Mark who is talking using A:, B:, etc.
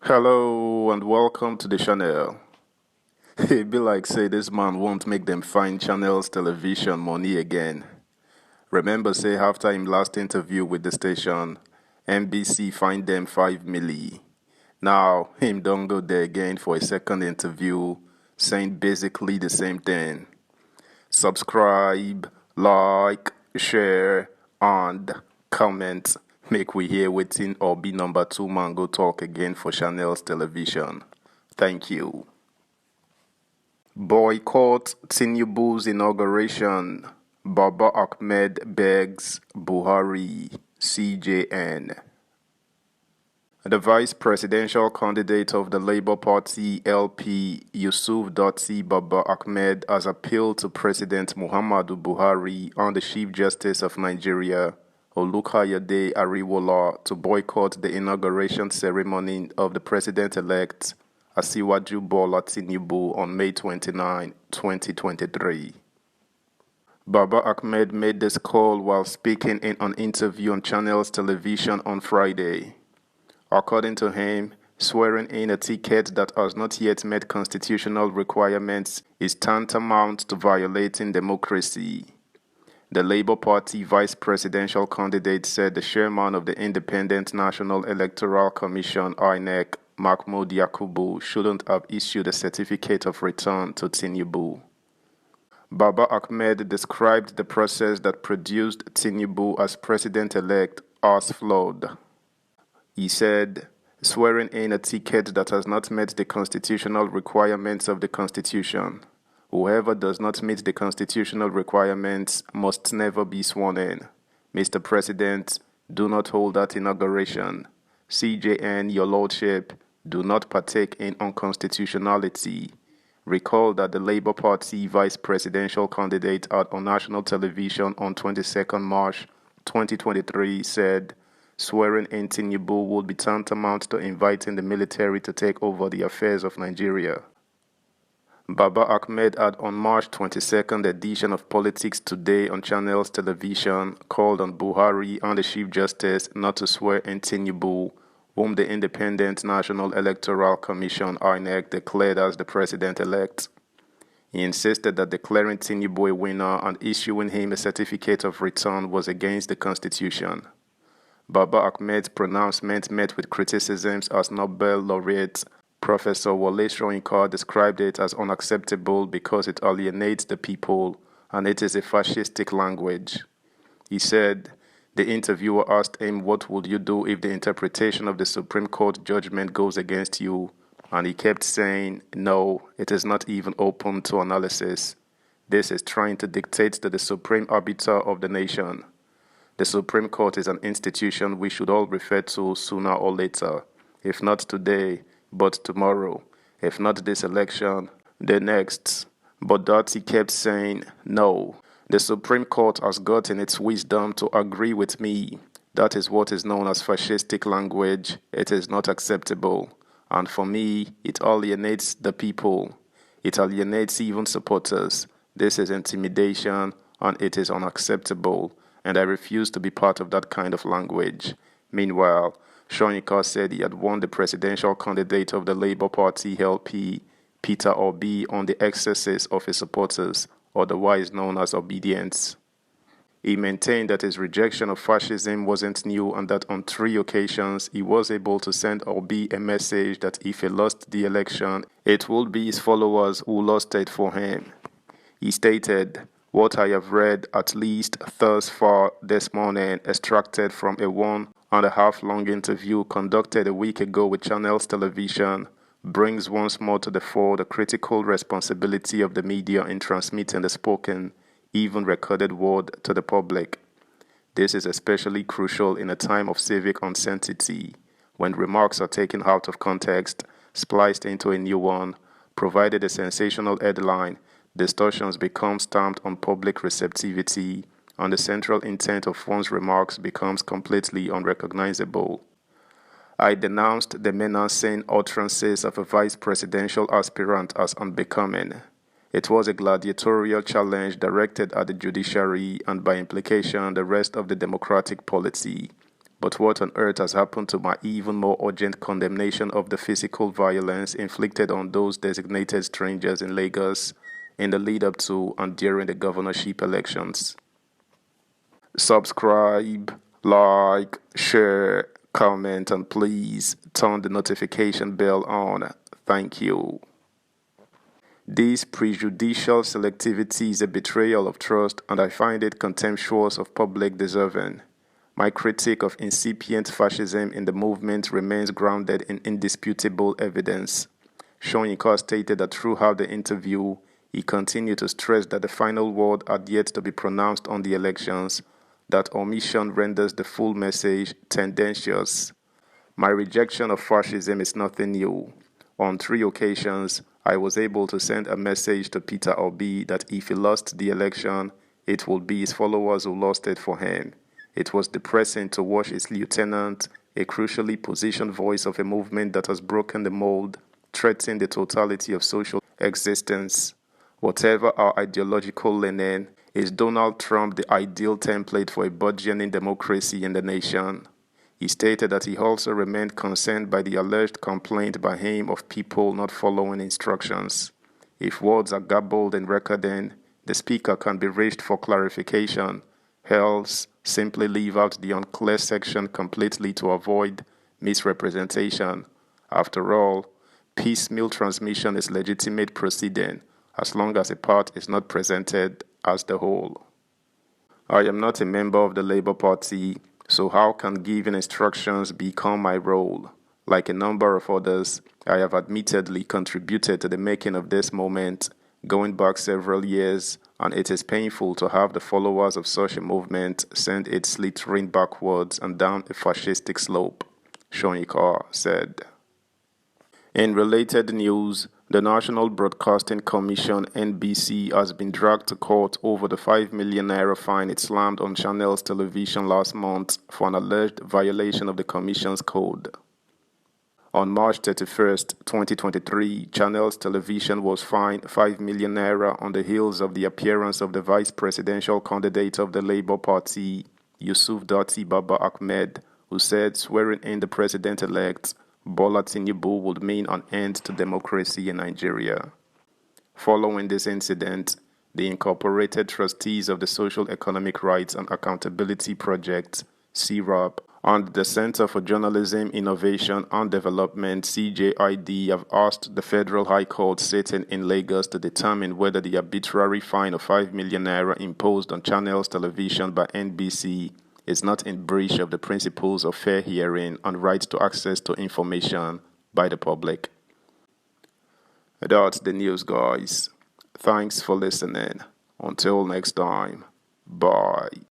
A: Hello and welcome to the channel. It be like say this man won't make them find channels television money again. Remember say after him last interview with the station, NBC find them 5 milli. Now him don't go there again for a second interview saying basically the same thing. Subscribe, like, share, and comment. Make we hear wetin or be number 2 man go talk again for channels television. Thank you. Boycott Tinubu's inauguration. Baba Ahmed begs Buhari, CJN. The vice presidential candidate of the Labour Party LP, Yusuf Datti Baba Ahmed, has appealed to President Muhammadu Buhari and the Chief Justice of Nigeria, Olukayode Ariwola, to boycott the inauguration ceremony of the president-elect Asiwaju Bola Tinubu on May 29, 2023. Baba Ahmed made this call while speaking in an interview on Channels Television on Friday. According to him, swearing in a ticket that has not yet met constitutional requirements is tantamount to violating democracy. The Labour Party vice presidential candidate said the chairman of the Independent National Electoral Commission (INEC), Mahmoud Yakubu, shouldn't have issued a certificate of return to Tinubu. Baba Ahmed described the process that produced Tinubu as president-elect as flawed. He said, swearing in a ticket that has not met the constitutional requirements of the Constitution. Whoever does not meet the constitutional requirements must never be sworn in. Mr. President, do not hold that inauguration. CJN, your lordship, do not partake in unconstitutionality. Recall that the Labour Party vice presidential candidate on national television on 22nd March 2023 said, swearing in Tinubu would be tantamount to inviting the military to take over the affairs of Nigeria. Baba Ahmed had on March 22nd edition of Politics Today on Channels Television called on Buhari and the Chief Justice not to swear in Tinubu, whom the Independent National Electoral Commission (INEC) declared as the president-elect. He insisted that declaring Tinubu a winner and issuing him a certificate of return was against the Constitution. Baba Ahmed's pronouncement met with criticisms as Nobel laureate Professor Wole Soyinka described it as unacceptable because it alienates the people and it is a fascistic language. He said, the interviewer asked him what would you do if the interpretation of the Supreme Court judgment goes against you, and he kept saying, no, it is not even open to analysis. This is trying to dictate to the supreme arbiter of the nation. The Supreme Court is an institution we should all refer to sooner or later, if not today, but tomorrow, if not this election, the next. But Datti kept saying, no, the Supreme Court has gotten its wisdom to agree with me. That is what is known as fascistic language. It is not acceptable. And for me, it alienates the people. It alienates even supporters. This is intimidation, and it is unacceptable. And I refuse to be part of that kind of language. Meanwhile, Soyinka said he had warned the presidential candidate of the Labour Party LP, Peter Obi, on the excesses of his supporters, otherwise known as obedience. He maintained that his rejection of fascism wasn't new and that on 3 occasions he was able to send Obi a message that if he lost the election, it would be his followers who lost it for him. He stated, what I have read, at least thus far this morning, extracted from a 1.5-long interview conducted a week ago with Channels Television, brings once more to the fore the critical responsibility of the media in transmitting the spoken, even recorded word to the public. This is especially crucial in a time of civic uncertainty, when remarks are taken out of context, spliced into a new one, provided a sensational headline, distortions become stamped on public receptivity, and the central intent of one's remarks becomes completely unrecognizable. I denounced the menacing utterances of a vice presidential aspirant as unbecoming. It was a gladiatorial challenge directed at the judiciary and by implication the rest of the democratic polity. But what on earth has happened to my even more urgent condemnation of the physical violence inflicted on those designated strangers in Lagos in the lead up to and during the governorship elections? Subscribe, like, share, comment, and please turn the notification bell on. Thank you. This prejudicial selectivity is a betrayal of trust, and I find it contemptuous of public deserving. My critique of incipient fascism in the movement remains grounded in indisputable evidence. Shoyinka stated that throughout the interview, he continued to stress that the final word had yet to be pronounced on the elections, that omission renders the full message tendentious. My rejection of fascism is nothing new. On 3 occasions, I was able to send a message to Peter Obi that if he lost the election, it would be his followers who lost it for him. It was depressing to watch his lieutenant, a crucially positioned voice of a movement that has broken the mold, threaten the totality of social existence. Whatever our ideological leaning, is Donald Trump the ideal template for a burgeoning democracy in the nation? He stated that he also remained concerned by the alleged complaint by him of people not following instructions. If words are garbled in recording, the speaker can be raised for clarification. Else, simply leave out the unclear section completely to avoid misrepresentation. After all, piecemeal transmission is legitimate proceeding as long as a part is not presented as the whole. I am not a member of the Labour Party, so how can giving instructions become my role? Like a number of others, I have admittedly contributed to the making of this moment, going back several years, and it is painful to have the followers of such a movement send it slithering backwards and down a fascistic slope, Shoyinka said. In related news, the National Broadcasting Commission (NBC) has been dragged to court over the 5 million naira fine it slammed on Channels Television last month for an alleged violation of the Commission's code. On March 31, 2023, Channels Television was fined 5 million naira on the heels of the appearance of the vice presidential candidate of the Labour Party, Datti Ahmed, who said swearing in the president-elect Bola Tinubu would mean an end to democracy in Nigeria. Following this incident, the Incorporated Trustees of the Social Economic Rights and Accountability Project, CRAP, and the Center for Journalism, Innovation and Development, CJID, have asked the Federal High Court sitting in Lagos to determine whether the arbitrary fine of 5 million naira imposed on Channels Television by NBC is not in breach of the principles of fair hearing and right to access to information by the public. That's the news, guys. Thanks for listening. Until next time, bye.